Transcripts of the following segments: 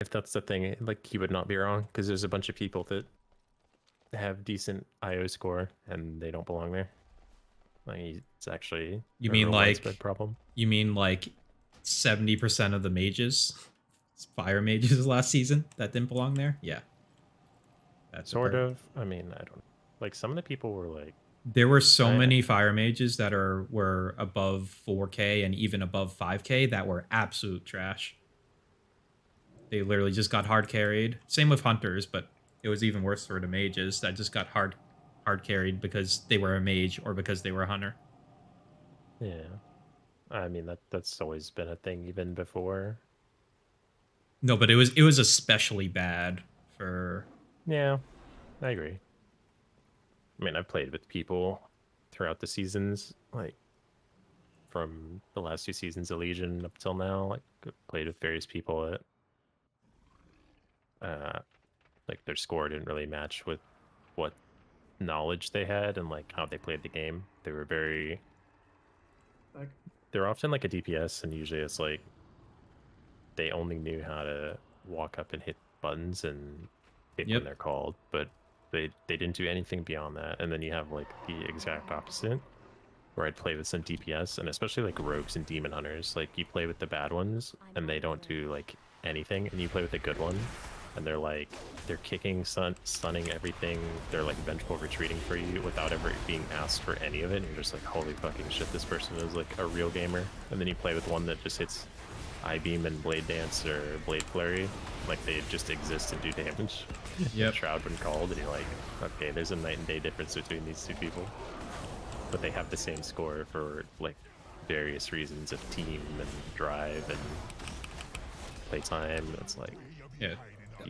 If that's the thing, like he would not be wrong because there's a bunch of people that have decent IO score and they don't belong there. Like it's actually You a mean real widespread like problem. 70% of the mages, fire mages last season that didn't belong there? Yeah. That's a Sort part. of. I mean, I don't like some of the people were like There were so I many fire mages that were above 4K and even above 5K that were absolute trash. They literally just got hard carried. Same with hunters, but it was even worse for the mages that just got hard carried because they were a mage or because they were a hunter. yeah. I mean that's always been a thing even before. No, but it was especially bad for. Yeah, I agree. I mean, I've played with people throughout the seasons, like from the last two seasons of Legion up till now. Like played with various people that uh like their score didn't really match with what knowledge they had and like how they played the game. They were very Like, they're often like a DPS and usually it's like they only knew how to walk up and hit buttons and hit when Yep. they're called, but they didn't do anything beyond that. And then you have like the exact opposite where I'd play with some DPS and especially like rogues and demon hunters. Like you play with the bad ones and they don't do like anything, and you play with a good one and they're kicking, stunning everything. They're like vengeful retreating for you without ever being asked for any of it. And you're just like, holy fucking shit, this person is like a real gamer. And then you play with one that just hits I-beam and blade dance or blade flurry, like they just exist and do damage. Yep. Shroud when called, and you're like, okay, there's a night and day difference between these two people. But they have the same score for like various reasons of team and drive and playtime. It's like, Yeah. you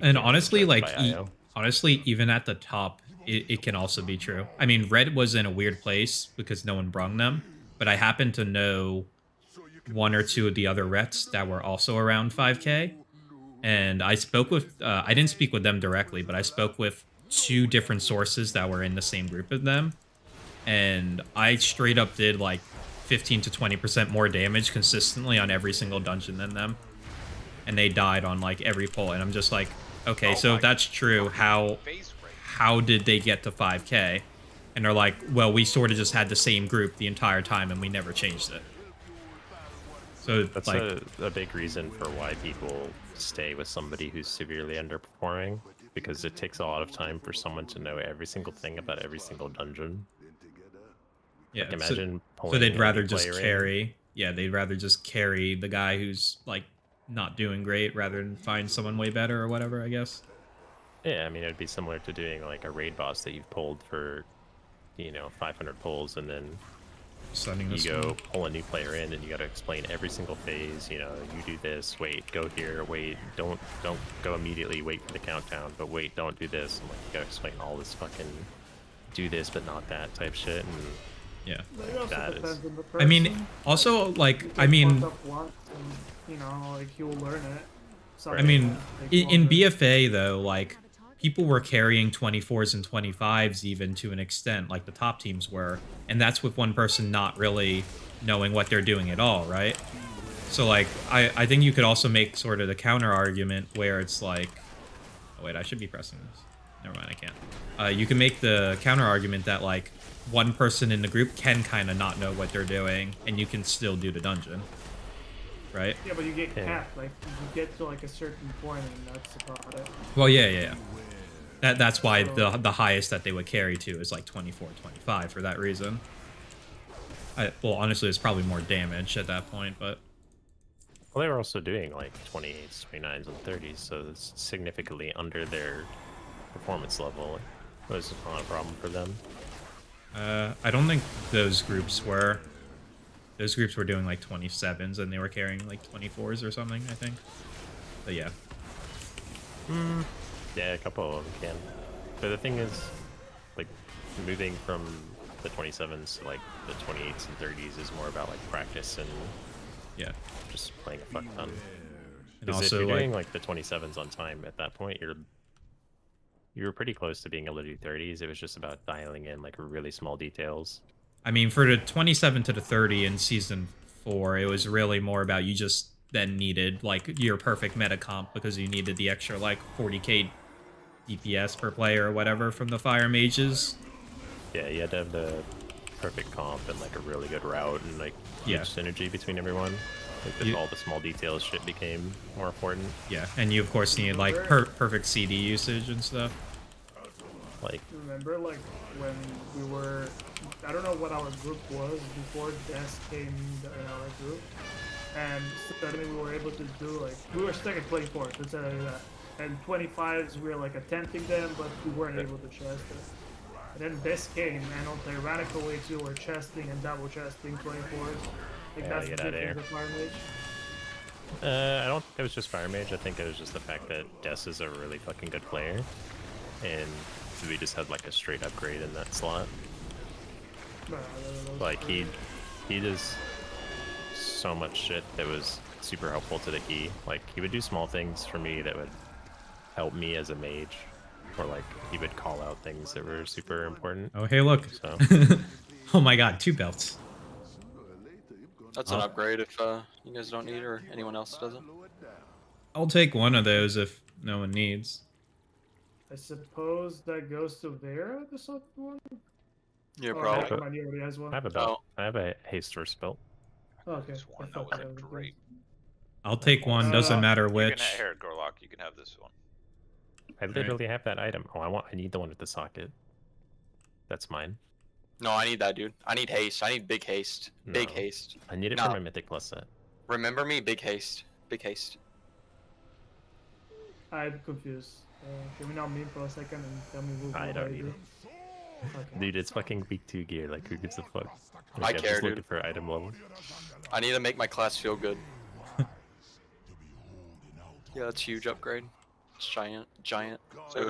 And can't honestly, judge like by IO. honestly, even at the top, it can also be true. I mean, Red was in a weird place because no one brung them, but I happen to know one or two of the other Rets that were also around 5K. And I spoke with, I didn't speak with them directly, but I spoke with two different sources that were in the same group as them. And I straight up did like 15 to 20% more damage consistently on every single dungeon than them. And they died on like every pull. And I'm just like, okay, so if that's true, how did they get to 5K? And they're like, well, we sort of just had the same group the entire time and we never changed it. So That's like, a big reason for why people stay with somebody who's severely underperforming, because it takes a lot of time for someone to know every single thing about every single dungeon. yeah, Like imagine so pulling they'd a rather new just player in. carry. Yeah, they'd rather just carry the guy who's like not doing great rather than find someone way better or whatever, I guess. Yeah, I mean it'd be similar to doing like a raid boss that you've pulled for, 500 pulls, and then Sending you this go one. pull a new player in and you got to explain every single phase. You do this, wait, go here, wait, don't go immediately, wait for the countdown, but wait, don't do this. And like you got to explain all this fucking do this but not that type shit. And Yeah. it also that depends is on the person. I mean, also like, You I get mean, fucked up once and, like he'll learn it. I mean, in longer. BFA though, like people were carrying 24s and 25s even to an extent, like the top teams were, and that's with one person not really knowing what they're doing at all, right? So like, I think you could also make sort of the counter argument where it's like, oh wait, I should be pressing this. Never mind, I can't. You can make the counter argument that like one person in the group can kind of not know what they're doing, and you can still do the dungeon, right? Yeah, but you get capped. Like you get to like a certain point, and that's about it. Well, yeah. That's why the highest that they would carry to is like 24, 25 for that reason. Well, honestly, it's probably more damage at that point, but... well, they were also doing like 28s, 29s, and 30s, so it's significantly under their performance level. It was not a problem for them. I don't think those groups were. Those groups were doing like 27s, and they were carrying like 24s or something, I think. But yeah. Yeah, a couple of them can. But the thing is, like, moving from the 27s to like the 28s and 30s is more about like practice and Yeah. just playing a fuck ton. And Because if also, you're like, doing like the 27s on time at that point, you were pretty close to being able to do 30s. It was just about dialing in like really small details. I mean, for the 27 to the 30 in Season 4, it was really more about then needed like your perfect meta comp because you needed the extra like 40k DPS per player or whatever from the fire mages. Yeah, you had to have the perfect comp and like a really good route and like huge synergy between everyone. Like all the small details shit became more important. Yeah, and you of course needed like perfect CD usage and stuff. Like, remember like when we were, I don't know what our group was before Des came in our group, and suddenly we were able to do like, we were stuck at 24s, let's say that. And 25s, we were like attempting them, but we weren't able to chest it. And then Des came, and on tyrannical way too, we're chesting and double chesting 24s. Like that's the difference of Fire Mage. I don't think it was just Fire Mage. I think it was just the fact that Des is a really fucking good player, and we just had like a straight upgrade in that slot. Like he does so much shit that was super helpful to the key. Like he would do small things for me that would help me as a mage, or like he would call out things that were super important. Oh hey look. So. Oh my god, 2 belts. That's an upgrade if you guys don't need it or anyone else doesn't. I'll take one of those if no one needs. I suppose that goes to Vera, the second one? Yeah, probably. Already has one. I have a belt. I have a haste first belt. Oh, okay. That was great. I'll take one, doesn't matter which. Here, Gorlock, you can have this one. I literally have that item. Oh, I need the one with the socket. That's mine. No, I need that, dude. I need haste. I need big haste. No. Big haste. I need it for my Mythic Plus set. Remember me? Big haste. Big haste. I'm confused. Can we not meme for a second and tell me who I don't need it. Okay. Dude, it's fucking week 2 gear. Like, who gives a fuck? I Like, care, just dude. looking for item level. I need to make my class feel good. Yeah, that's huge upgrade. It's giant. So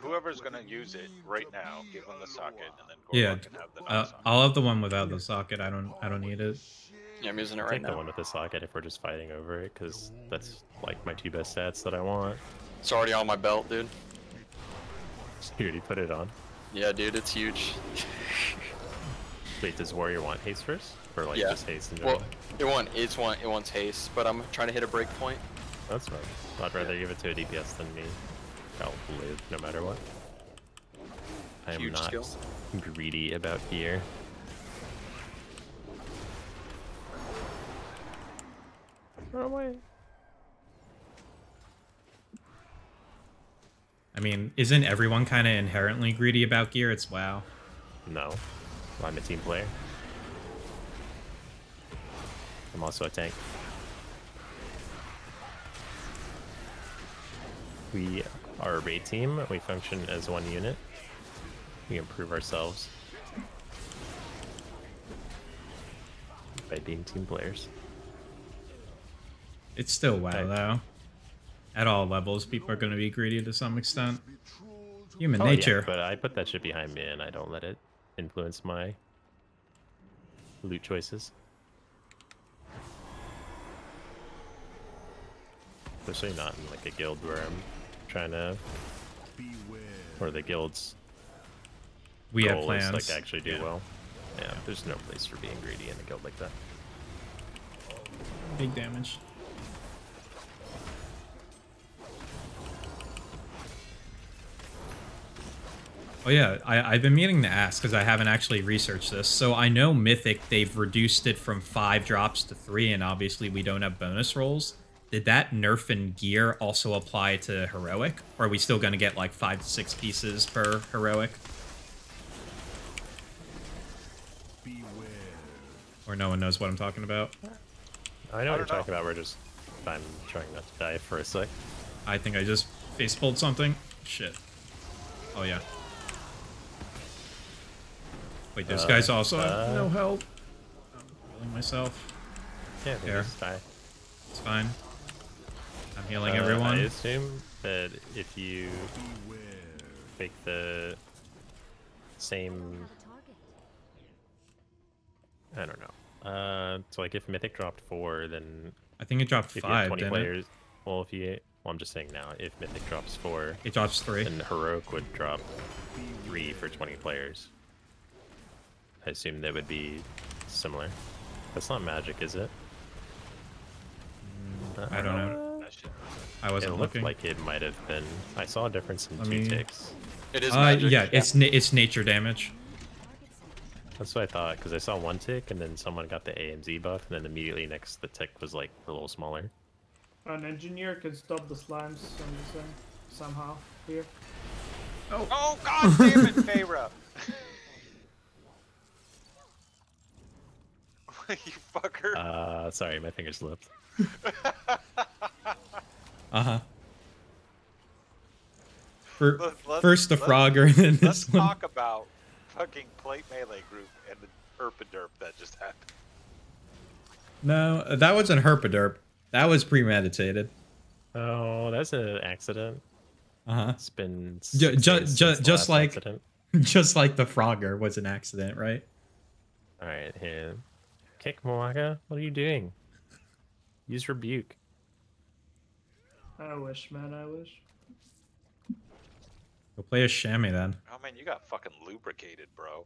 whoever's gonna use it right now, give them the socket, and then Yeah, Gorlock can have the non-socket. I'll have the one without the socket. I don't need it. Yeah, I'm using it right Take the now. one with the socket if we're just fighting over it, because that's like my 2 best stats that I want. It's already on my belt, dude. You already put it on. Yeah, dude, it's huge. Wait, does Warrior want haste first? Or like Yeah. just haste in general? Well, it wants haste, but I'm trying to hit a break point. That's fine. I'd rather give it to a DPS than me. I'll live no matter what. I am Huge not skill. greedy about gear. Run away. I mean, isn't everyone kind of inherently greedy about gear? It's WoW. No. I'm a team player. I'm also a tank. We are a raid team. We function as one unit. We improve ourselves by being team players. It's still WoW, Right. though. At all levels, people are going to be greedy to some extent. Human Oh, nature. yeah, but I put that shit behind me and I don't let it influence my loot choices. Especially not in like a guild where I'm trying to, or the guild's We have goal plans. is like actually do well. Yeah, there's no place for being greedy in a guild like that. Big damage. Oh yeah, I've been meaning to ask because I haven't actually researched this. So I know Mythic, they've reduced it from 5 drops to 3, and obviously we don't have bonus rolls. Did that nerf in gear also apply to Heroic? Or are we still going to get like 5 to 6 pieces per Heroic? Or no one knows what I'm talking about? I know what you're talking about. I'm trying not to die for a sec. I think I just face pulled something. Shit. Oh yeah. Wait, those guys also have no help. I'm healing myself. Yeah, they There. just die. It's fine. I'm healing everyone. I assume that if you take the same, I don't know. So like if Mythic dropped 4, then I think it dropped if you have 5, 20 didn't players, well, I'm just saying now, if Mythic drops 4, it? It drops 3. then Heroic would drop 3 for 20 players. I assume they would be similar. That's not magic, is it? I don't know. That shit. I It wasn't looked looking. like it might have been. I saw a difference in Let 2 me- ticks. It is magic. Yeah, it's nature damage. That's what I thought, because I saw 1 tick, and then someone got the AMZ buff, and then immediately next the tick was like a little smaller. An engineer can stop the slimes, I'm just saying, somehow, here. Oh god damn it, Feyre! You fucker. Sorry, my finger slipped. Uh-huh. Let's- First the let's- Frogger, and then Let's this one. talk about fucking plate melee group and the herpaderp that just happened. No, that wasn't herpaderp. That was premeditated. Oh, that's an accident. Uh-huh. It's been Ju- 6 ju- days ju- since the just last like- accident. Just like the Frogger was an accident, right? All right, here. Kick Moaka. What are you doing? Use rebuke. I wish, man, I wish. Go play a chamois then. Oh man, you got fucking lubricated, bro.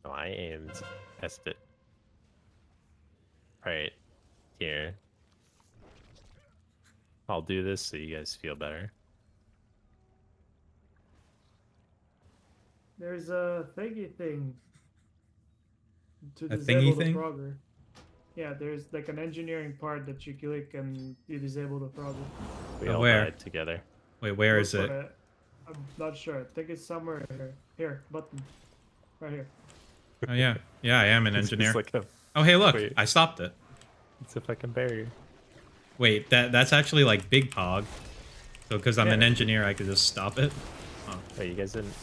No, I aimed. Test it. All right, here. I'll do this so you guys feel better. There's a thingy thing. To A disable thingy the thing? Frogger. Yeah, there's like an engineering part that you click and you disable the Frogger. We Oh, all where? died together. Wait, where Look is for it? I'm not sure. I think it's somewhere here. Here, button. Right here. Oh yeah, yeah, I am an It's engineer. like a, Oh hey, look, Wait. I stopped it. it's a fucking barrier. Wait, that's actually like Big Pog. So because I'm an Yeah. engineer, I could just stop it. Wait, you guys didn't?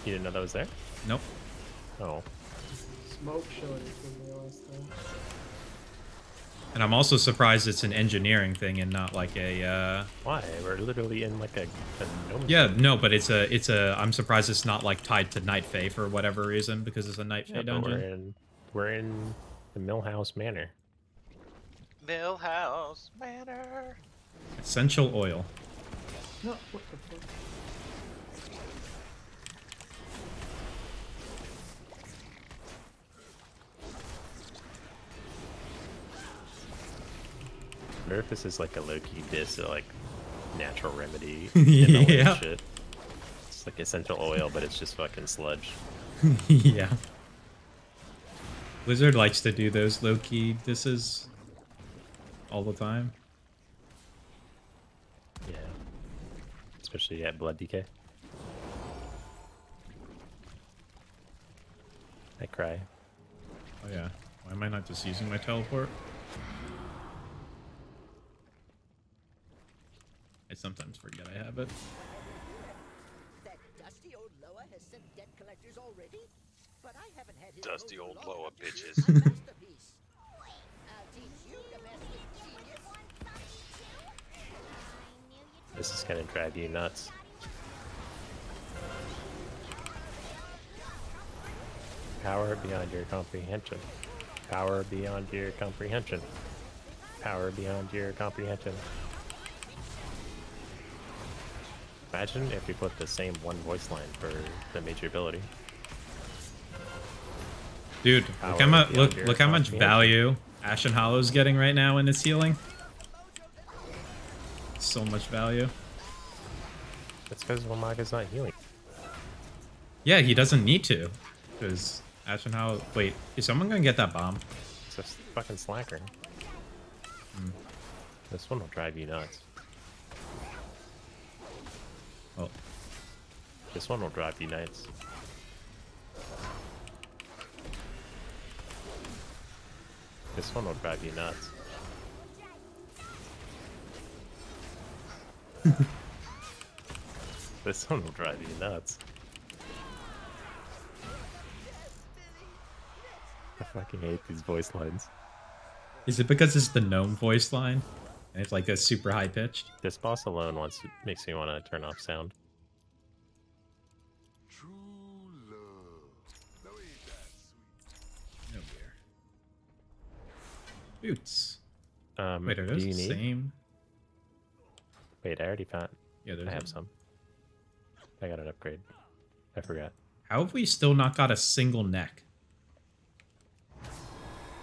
You didn't know that was there? Nope. Oh, Smoke showed it to me last time. And I'm also surprised it's an engineering thing and not like a. why? We're literally in like a gnome. Yeah, no, but it's a. I'm surprised it's not like tied to Night Fae for whatever reason because it's a Night Fae Yeah, but dungeon. we're in the Millhouse Manor. Millhouse Manor. Essential oil. No, what the fuck? I wonder if this is like a low-key diss or like natural remedy. vanilla Yeah. Shit. It's like essential oil, but it's just fucking sludge. Yeah. Blizzard likes to do those low-key disses all the time. Yeah. Especially at Blood DK. I cry. Oh yeah. Why am I not just using my teleport? I sometimes forget I have it. That dusty old Loa has sent debt collectors already? But I haven't had his Dusty old Loa Loa, finish bitches. my masterpiece. I'll teach you domestic genius. This is gonna drive you nuts. Power beyond your comprehension. Power beyond your comprehension. Power beyond your comprehension. Imagine if we put the same one voice line for the major ability. Dude, Power look how much beyond your look how much comprehension. value Ashen Hollow's getting right now in its healing. So much value. That's because Wamaga's not healing. Yeah, he doesn't need to. Because Ashen Hollow... Wait, is someone gonna get that bomb? It's just fucking slacker. This one will drive you nuts. Oh, This one will drive you nuts. This one will drive you nuts. This one will drive you nuts. I fucking hate these voice lines. is it because it's the gnome voice line? And it's like a super high pitched? This boss alone makes me want to turn off sound. True love. No, ain't that sweet. No beer. Boots. Wait, are do those you the need? same? Wait, I already found. Yeah, there's I have some. I got an upgrade. I forgot. How have we still not got a single neck?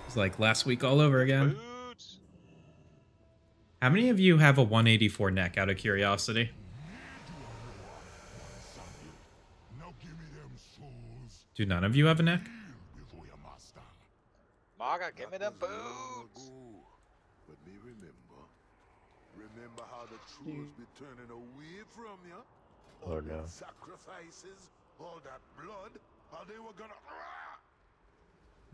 It's like last week all over again. Boots. How many of you have a 184 neck, out of curiosity? Now give me them souls. Do none of you have a neck? Before your master. Maga, give me them That was long boots. ago. But me remember. Remember how the trolls be turning away from you? Oh, All no. them sacrifices, all that blood, how they were gonna.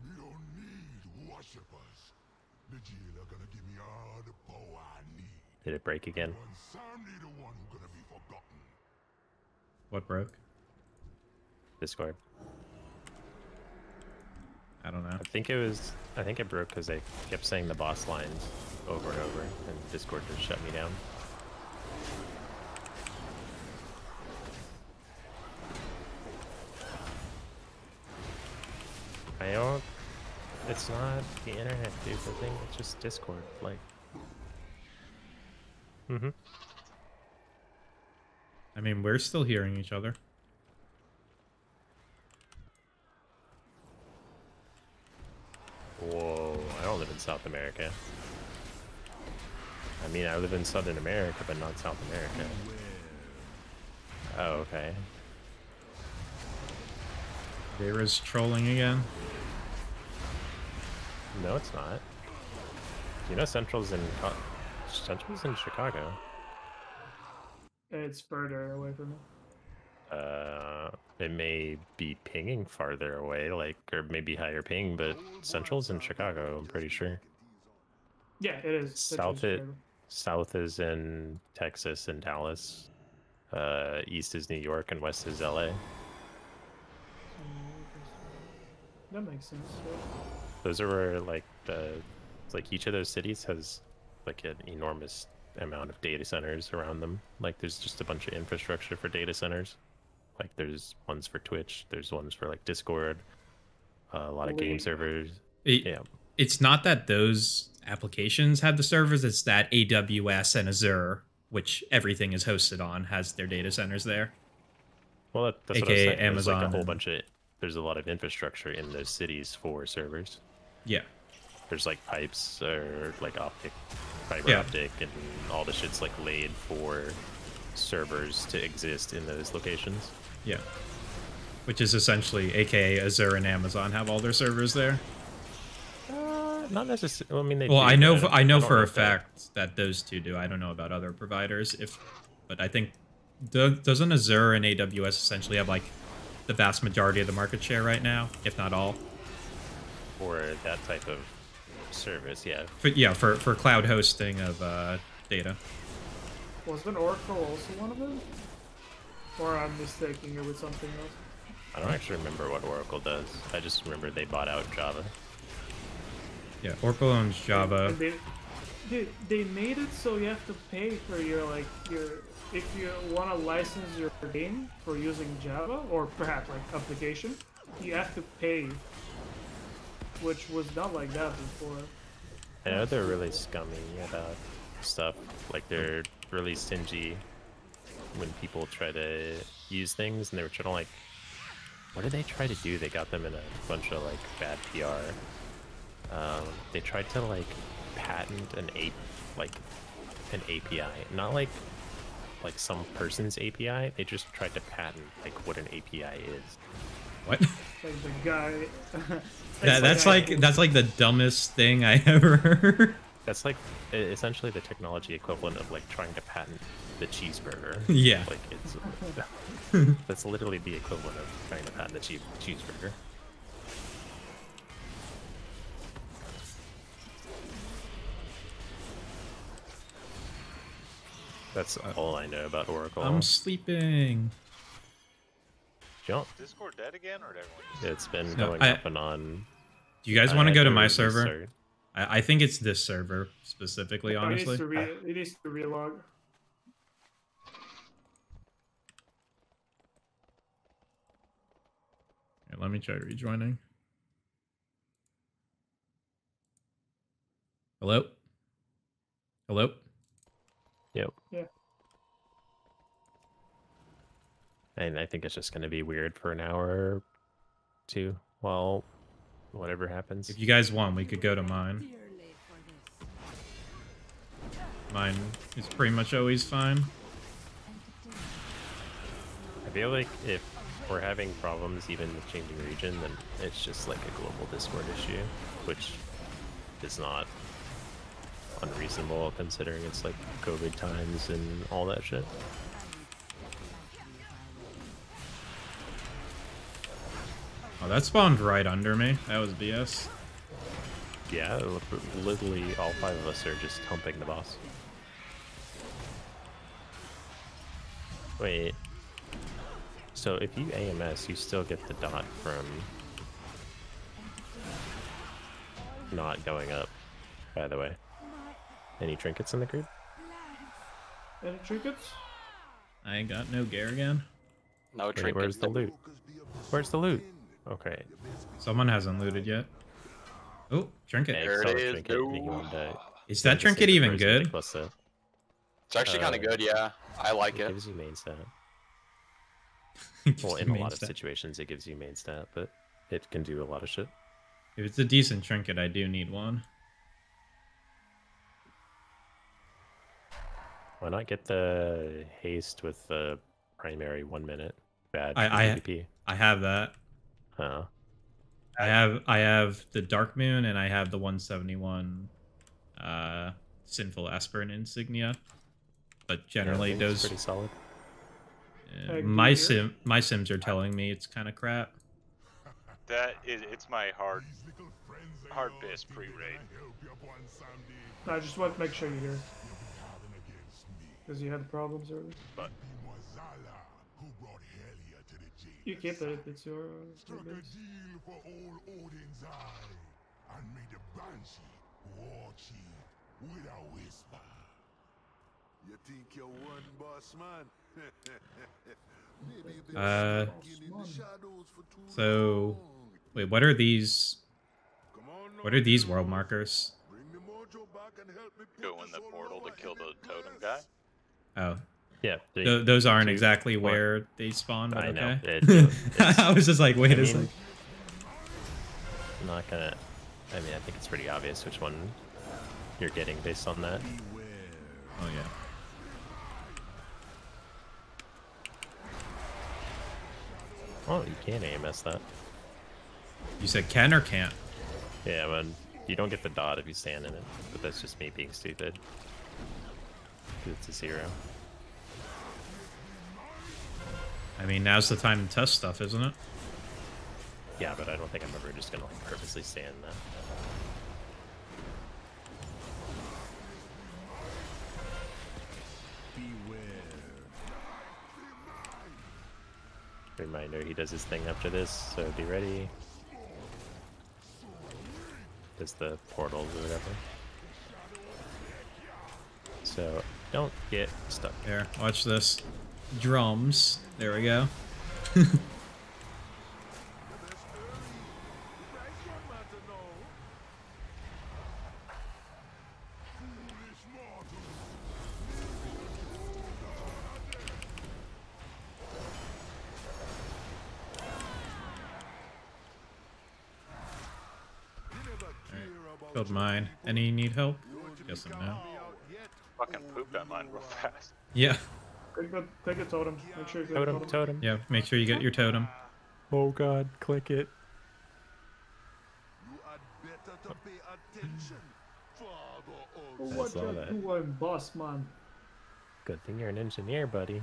We don't need worshippers. The jailer gonna give me all the power I need. Did it break again? And Sandy the one who gonna be forgotten. What broke? Discord. I don't know. I think it broke because I kept saying the boss lines over and over, and Discord just shut me down. I don't. It's not the internet, dude. The thing, it's just Discord. Like. I mean, we're still hearing each other. Whoa, I don't live in South America. I mean, I live in Southern America, but not South America. Oh, okay. Vera's trolling again. No, it's not. You know, Central's in Chicago. It's further away from me. It may be pinging farther away, like, or maybe higher ping, but Central's in Chicago, I'm pretty sure. Yeah, it is. South is in Texas and Dallas. East is New York, and west is LA. That makes sense. Yeah. Those are where, like, each of those cities has, like, an enormous amount of data centers around them. Like, there's just a bunch of infrastructure for data centers. Like, there's ones for Twitch, there's ones for, like, Discord, a lot of game servers. Yeah. It's not that those applications have the servers, it's that AWS and Azure, which everything is hosted on, has their data centers there. Well, that's AKA what I was saying. Amazon. There's, like, a whole bunch of... There's a lot of infrastructure in those cities for servers. Yeah. There's, like, pipes, or, like, fiber optic, and all the shit's, like, laid for servers to exist in those locations. Yeah. Which is essentially, AKA Azure and Amazon have all their servers there. Not necessarily. Well, I mean, they well, do, I know for a fact that those two do. I don't know about other providers, but I think doesn't Azure and AWS essentially have like the vast majority of the market share right now, if not all? For that type of service, yeah. For cloud hosting of data. Wasn't Oracle also one of them? Or I'm mistaking it with something else? I don't actually remember what Oracle does. I just remember they bought out Java. Yeah, Oracle owns Java. And they made it so you have to pay for if you want to license your game for using Java or perhaps like application, you have to pay, which was not like that before. I know they're really scummy about stuff. Like, they're really stingy when people try to use things, and they were trying to, like, what did they try to do? They got them in a bunch of, like, bad PR. They tried to, like, patent an API, not like some person's API. They just tried to patent like what an API is. What? Like the guy. That's like the dumbest thing I ever heard. That's like essentially the technology equivalent of like trying to patent the cheeseburger. Yeah. Like it's that's literally the equivalent of trying to patent the cheeseburger. That's all I know about Oracle. I'm sleeping. Jump. Discord dead again, or did everyone just... It's been going up and on. Do you guys want to go to my server? I think it's this server specifically, honestly. It needs to relog. Here, let me try rejoining. Hello? Hello? Yep. Yeah. And I think it's just going to be weird for an hour or two while whatever happens. If you guys want, we could go to mine. Mine is pretty much always fine. I feel like if we're having problems even with changing region, then it's just like a global Discord issue, which is not unreasonable considering it's like COVID times and all that shit. Oh, that spawned right under me. That was BS. Yeah, literally all 5 of us are just humping the boss. Wait. So if you AMS, you still get the dot from not going up, by the way. Any trinkets in the group? Any trinkets? I ain't got no gear again. No Wait, trinkets. where's the loot? Where's the loot? Okay. Someone hasn't looted yet. Oh, trinket. Hey, There saw it the is, trinket, dude. you won't die. Is that Just trinket save it even for good? Plus set. It's actually kind of good, yeah. I like It it. gives you main stat. Just Well, the in a main lot of stat. situations it gives you main stat, but it can do a lot of shit. If it's a decent trinket, I do need one. Why not get the haste with the primary 1 minute badge I PvP? have that. Huh. I have the Dark Moon and I have the 171 Sinful Aspirant insignia. But generally Yeah, those pretty solid. Hey, my do you my sims are telling me it's kind of crap. That is, it's my hard These little friends of hard yours best think pre-raid. they can help you up on someday. I just want to make sure you're here. You'll be having against me. Because you had problems earlier. But Be Mwazala, who brought Helia to the jail. You keep it, it's your Struck a base. deal for old Odin's eye and made the Banshee walk cheap with a whisper. You think you're one boss man? Maybe you've been skulking in the shadows for too So long. wait, what are these? Come on now, What are these dude. world markers? Bring the mojo back and help me put go in this the old portal to lower kill in the the totem glass. guy. Oh, Yeah. those aren't two- exactly one. where they spawn, but I know, okay. it's- I was just like, wait a I sec. mean, I'm not gonna. I mean, I think it's pretty obvious which one you're getting based on that. Oh yeah. Oh, you can AMS that. You said can or can't? Yeah, but you don't get the dot if you stand in it. But that's just me being stupid. 'Cause it's a 0. I mean, now's the time to test stuff, isn't it? Yeah, but I don't think I'm ever just gonna like purposely stand in that. Reminder, he does his thing after this, so be ready. Does the portals or whatever. So don't get stuck. Here, watch this. Drums. There we go. Killed mine. Any need help? Guessing no. Fucking pooped on mine real fast. Yeah. Take the totem. Make sure you get Totem, the totem. totem. Yeah, make sure you get your totem. Oh god, click it. You had better to pay attention, Father Oh, of I what saw you that. doing, boss man? Good thing you're an engineer, buddy.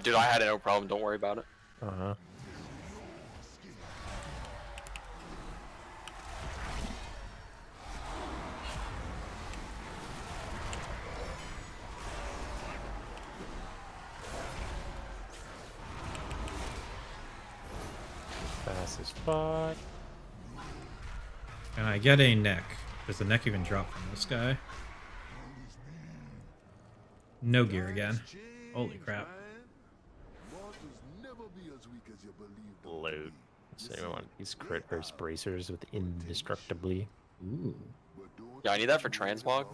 Dude, I had no problem. Don't worry about it. Uh-huh. Fast as fuck. Can I get a neck? Does the neck even drop from this guy? No gear again. Holy crap. Loot. Does anyone want these crit burst bracers with indestructibly? Ooh. Yeah, I need that for transmog.